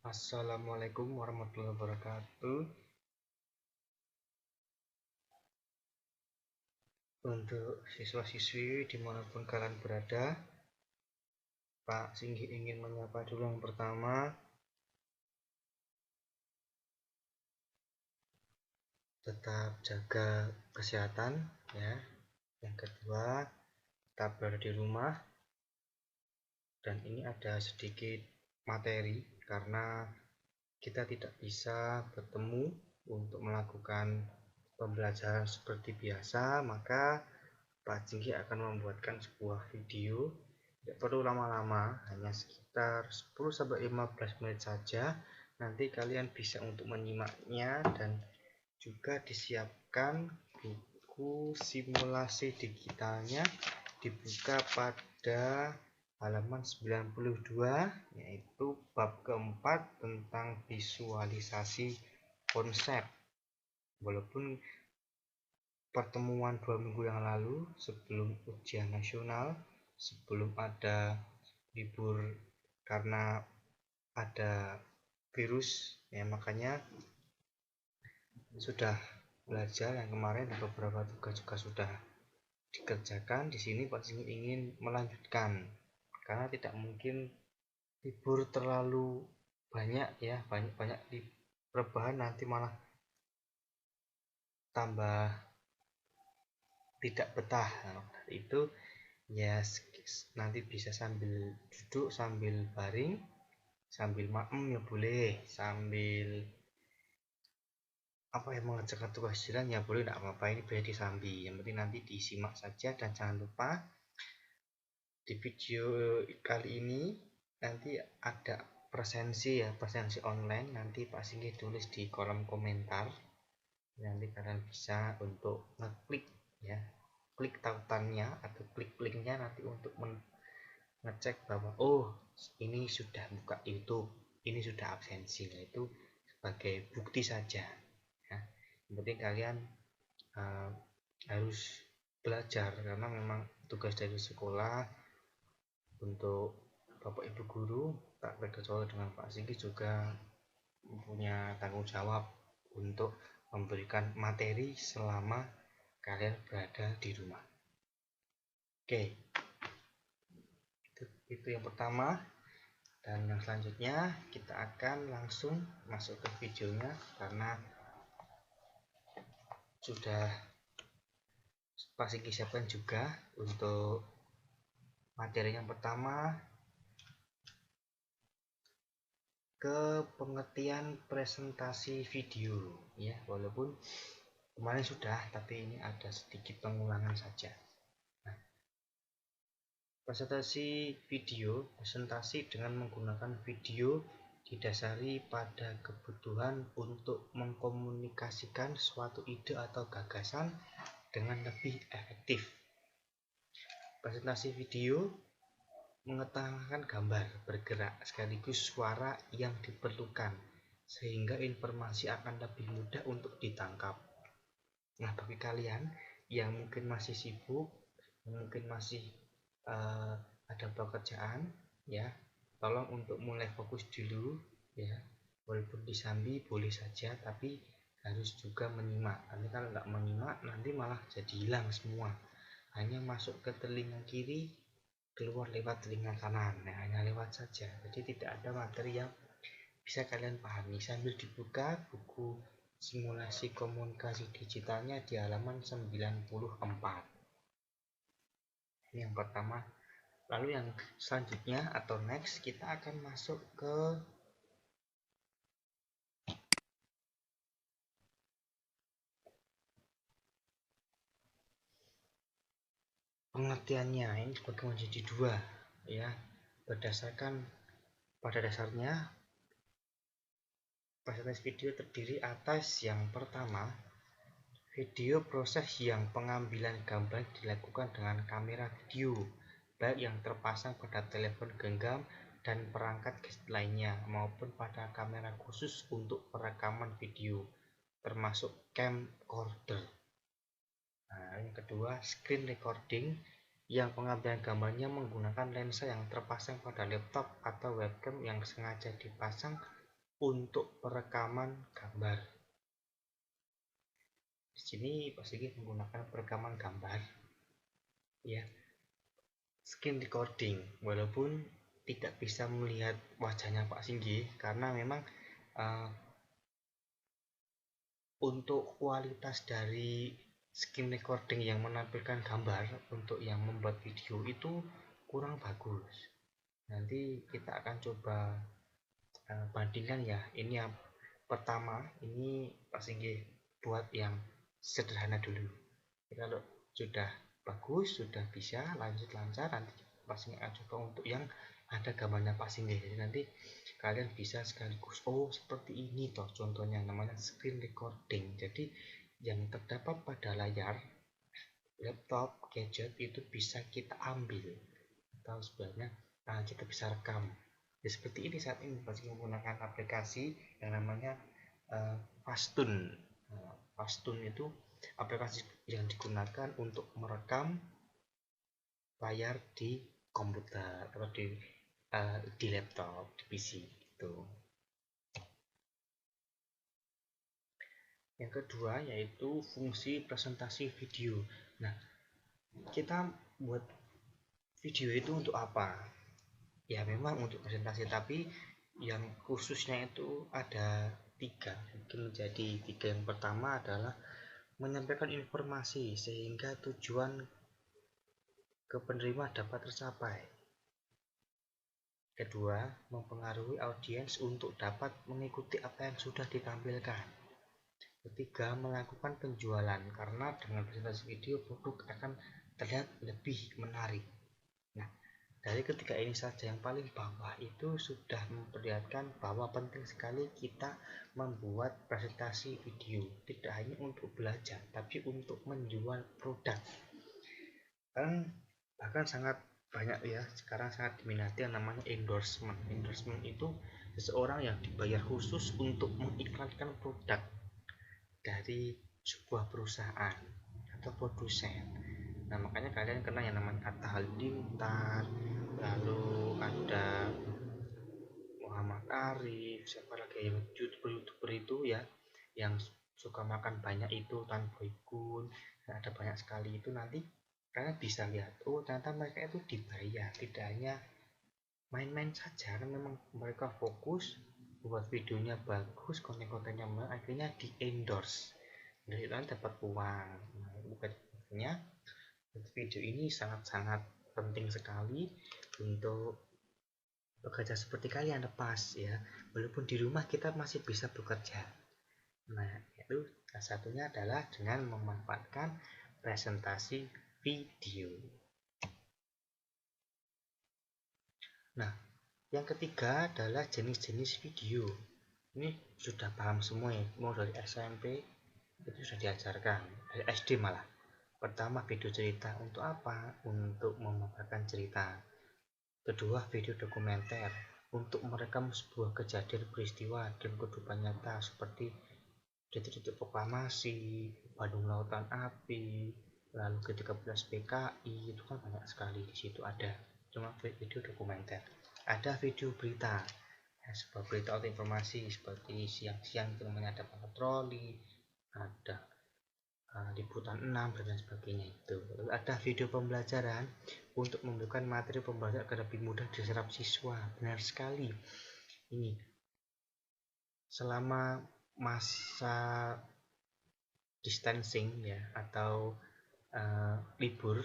Assalamualaikum warahmatullahi wabarakatuh. Untuk siswa-siswi dimanapun kalian berada, Pak Singgi ingin menyapa dulu yang pertama. Tetap jaga kesehatan ya. Yang kedua, tetap berada di rumah. Dan ini ada sedikit materi karena kita tidak bisa bertemu untuk melakukan pembelajaran seperti biasa, maka Pak Jinggi akan membuatkan sebuah video. Tidak perlu lama-lama, hanya sekitar 10-15 menit saja. Nanti kalian bisa untuk menyimaknya, dan juga disiapkan buku simulasi digitalnya, dibuka pada halaman 92, yaitu bab keempat tentang visualisasi konsep. Walaupun pertemuan 2 minggu yang lalu sebelum ujian nasional, sebelum ada libur karena ada virus ya, makanya sudah belajar yang kemarin, beberapa tugas juga sudah dikerjakan. Di sini Pak Singgi ingin melanjutkan karena tidak mungkin libur terlalu banyak ya, banyak di perubahan, nanti malah tambah tidak betah. Itu ya, nanti bisa sambil duduk, sambil baring, sambil maem ya boleh, sambil apa yang mengerjakan tugas jalan ya boleh, tidak apa-apa, ini bisa disambi, yang penting nanti disimak saja. Dan jangan lupa di video kali ini nanti ada presensi online, nanti Pak Singgi tulis di kolom komentar, nanti kalian bisa untuk ngeklik ya, klik tautannya atau klik linknya nanti untuk ngecek bahwa oh ini sudah buka YouTube, ini sudah absensi. Nah, itu sebagai bukti saja ya. Yang penting kalian harus belajar karena memang tugas dari sekolah. Untuk Bapak Ibu guru tak terkecuali dengan Pak Singgi juga mempunyai tanggung jawab untuk memberikan materi selama kalian berada di rumah. Oke, itu yang pertama. Dan yang selanjutnya kita akan langsung masuk ke videonya karena sudah Pak Singgi siapkan juga untuk materi yang pertama, ke pengertian presentasi video ya. Walaupun kemarin sudah, tapi ini ada sedikit pengulangan saja. Nah, presentasi dengan menggunakan video didasari pada kebutuhan untuk mengkomunikasikan suatu ide atau gagasan dengan lebih efektif. Presentasi video mengetahui gambar bergerak sekaligus suara yang diperlukan, sehingga informasi akan lebih mudah untuk ditangkap. Nah, bagi kalian yang mungkin masih sibuk, mungkin masih ada pekerjaan ya, tolong untuk mulai fokus dulu ya. Walaupun disambi boleh saja, tapi harus juga menyimak. Nanti kalau nggak menyimak, nanti malah jadi hilang semua, hanya masuk ke telinga kiri, keluar lewat telinga kanan. Nah, hanya lewat saja, jadi tidak ada materi yang bisa kalian pahami. Sambil dibuka buku simulasi komunikasi digitalnya di halaman 94. Ini yang pertama. Lalu yang selanjutnya atau next, kita akan masuk ke pengertiannya. Ini dibagi menjadi dua ya, berdasarkan pada dasarnya presentasi video terdiri atas yang pertama, video proses yang pengambilan gambar dilakukan dengan kamera video, baik yang terpasang pada telepon genggam dan perangkat gadget lainnya, maupun pada kamera khusus untuk perekaman video, termasuk camcorder. Nah, yang kedua, screen recording yang pengambilan gambarnya menggunakan lensa yang terpasang pada laptop atau webcam yang sengaja dipasang untuk perekaman gambar. Di sini Pak Singgi menggunakan perekaman gambar, ya, screen recording, walaupun tidak bisa melihat wajahnya Pak Singgi karena memang untuk kualitas dari screen recording yang menampilkan gambar untuk yang membuat video itu kurang bagus. Nanti kita akan coba bandingkan ya. Ini yang pertama, ini Pak Singgi buat yang sederhana dulu. Kalau sudah bagus, sudah bisa lanjut lancar, nanti Pak Singgi akan coba untuk yang ada gambarnya Pak Singgi. Jadi nanti kalian bisa sekaligus, oh seperti ini toh contohnya, namanya screen recording. Jadi yang terdapat pada layar laptop, gadget itu bisa kita ambil atau sebenarnya kita bisa rekam. Ya, seperti ini saat ini masih menggunakan aplikasi yang namanya Fastun. Fastun itu aplikasi yang digunakan untuk merekam layar di komputer atau di laptop, di PC gitu. Yang kedua yaitu fungsi presentasi video. Nah, kita buat video itu untuk apa? Ya memang untuk presentasi, tapi yang khususnya itu ada tiga, mungkin menjadi tiga. Yang pertama adalah menyampaikan informasi sehingga tujuan ke penerima dapat tercapai. Kedua, mempengaruhi audiens untuk dapat mengikuti apa yang sudah ditampilkan. Ketiga, melakukan penjualan karena dengan presentasi video produk akan terlihat lebih menarik. Nah, dari ketiga ini saja yang paling bawah itu sudah memperlihatkan bahwa penting sekali kita membuat presentasi video, tidak hanya untuk belajar tapi untuk menjual produk. Bahkan sangat banyak ya, sekarang sangat diminati yang namanya endorsement. Endorsement itu seseorang yang dibayar khusus untuk mengiklankan produk dari sebuah perusahaan atau produsen. Nah, makanya kalian kenal yang namanya Atta Halilintar, lalu ada Muhammad Arif, siapa lagi yang youtuber itu ya, yang suka makan banyak itu, Tan Boy Gun. Nah, ada banyak sekali itu. Nanti kalian bisa lihat, oh ternyata mereka itu dibayar, tidak hanya main-main saja, kan memang mereka fokus buat videonya bagus, konten-kontennya akhirnya di endorse, dari itu dapat uang. Nah, bukan artinya video ini sangat-sangat penting sekali untuk bekerja seperti kalian, lepas ya, walaupun di rumah kita masih bisa bekerja. Nah, itu salah satunya adalah dengan memanfaatkan presentasi video. Nah, yang ketiga adalah jenis-jenis video. Ini sudah paham semua ya, mau dari SMP itu sudah diajarkan, dari SD malah. Pertama, video cerita. Untuk apa? Untuk memaparkan cerita. Kedua, video dokumenter, untuk merekam sebuah kejadian peristiwa dan kehidupan nyata seperti detik-detik proklamasi, Bandung Lautan Api, lalu G13 PKI, itu kan banyak sekali di situ ada. Cuma video dokumenter. Ada video berita, ya, sebuah berita atau informasi seperti siang-siang itu namanya ada patroli, ada liputan 6 dan sebagainya itu. Lalu ada video pembelajaran untuk memberikan materi pembelajaran agar lebih mudah diserap siswa. Benar sekali. Ini selama masa distancing ya, atau libur,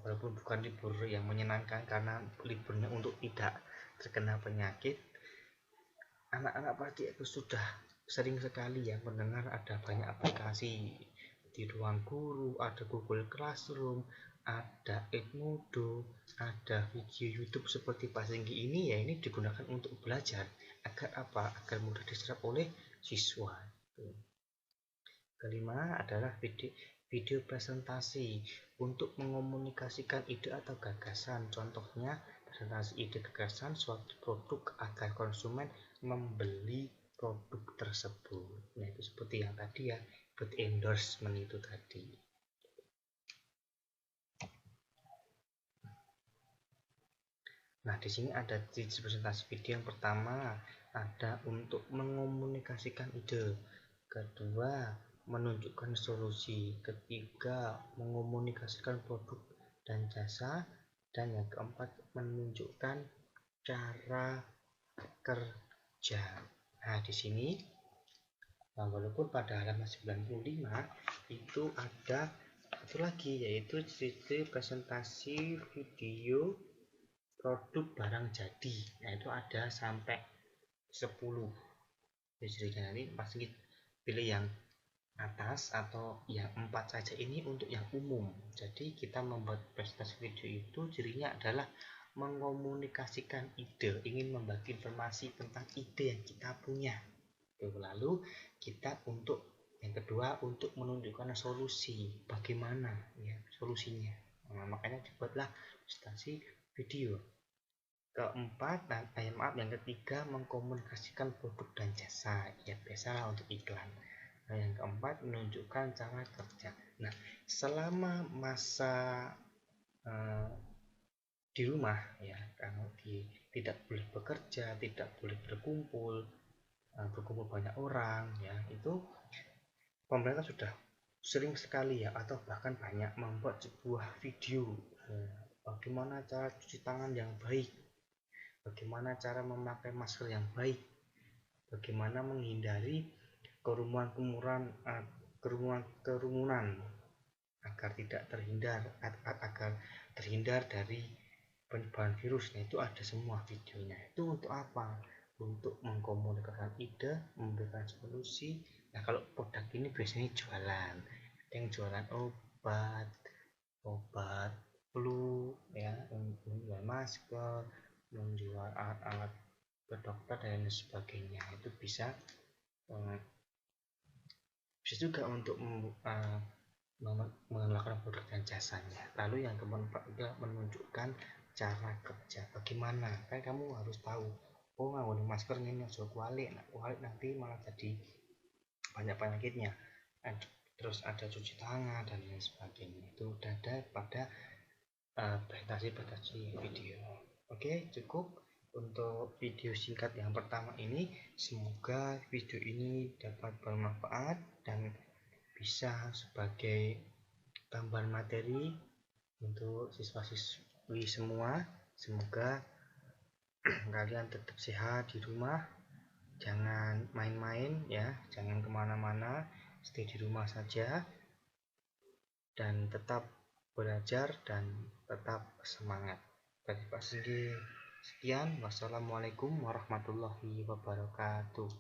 walaupun bukan libur yang menyenangkan karena liburnya untuk tidak terkena penyakit, anak-anak pasti itu sudah sering sekali ya mendengar ada banyak aplikasi di ruang guru, ada Google Classroom, ada Edmodo, ada video YouTube seperti Pak Singgi ini, ya ini digunakan untuk belajar agar apa? Agar mudah diserap oleh siswa. Kelima adalah video presentasi untuk mengomunikasikan ide atau gagasan. Contohnya presentasi ide gagasan suatu produk agar konsumen membeli produk tersebut. Nah, itu seperti yang tadi ya, buat endorsement itu tadi. Nah, di sini ada sisi presentasi video. Yang pertama ada untuk mengomunikasikan ide, kedua menunjukkan solusi, ketiga mengomunikasikan produk dan jasa, dan yang keempat menunjukkan cara kerja. Nah, di sini walaupun pada halaman 95 itu ada satu lagi, yaitu sisi presentasi video produk barang jadi. Nah, itu ada sampai 10. Jadi nanti pasti pilih yang atas atau yang 4 saja. Ini untuk yang umum. Jadi kita membuat presentasi video itu cirinya adalah mengomunikasikan ide, ingin membagi informasi tentang ide yang kita punya. Lalu kita untuk yang kedua untuk menunjukkan solusi, bagaimana ya solusinya. Nah, makanya dibuatlah presentasi video. Keempat, yang ketiga mengkomunikasikan produk dan jasa, ya biasalah untuk iklan. Nah, yang keempat menunjukkan cara kerja. Nah, selama masa di rumah ya, kalau tidak boleh bekerja, tidak boleh berkumpul banyak orang ya, itu pemerintah sudah sering sekali ya, atau bahkan banyak membuat sebuah video bagaimana cara cuci tangan yang baik, bagaimana cara memakai masker yang baik, bagaimana menghindari kerumunan agar terhindar dari penyebaran virusnya. Itu ada semua videonya. Itu untuk apa? Untuk mengkomunikasikan ide, memberikan solusi. Nah, kalau produk ini biasanya jualan, ada yang jualan obat flu ya, menjual masker, menjual alat-alat ke dokter dan lain sebagainya. Itu bisa juga untuk mengenalkan produk dan jasanya. Lalu yang keempat juga menunjukkan cara kerja. Bagaimana? Kan kamu harus tahu, oh nggak masker ini ojo kualik, nanti malah jadi banyak penyakitnya. Terus ada cuci tangan dan lain sebagainya. Itu udah ada pada presentasi video. Oke, cukup untuk video singkat yang pertama ini. Semoga video ini dapat bermanfaat dan bisa sebagai tambahan materi untuk siswa-siswi semua. Semoga kalian tetap sehat di rumah, jangan main-main ya, jangan kemana-mana, stay di rumah saja, dan tetap belajar dan tetap semangat. Dari Pak Singgi, sekian, wassalamualaikum warahmatullahi wabarakatuh.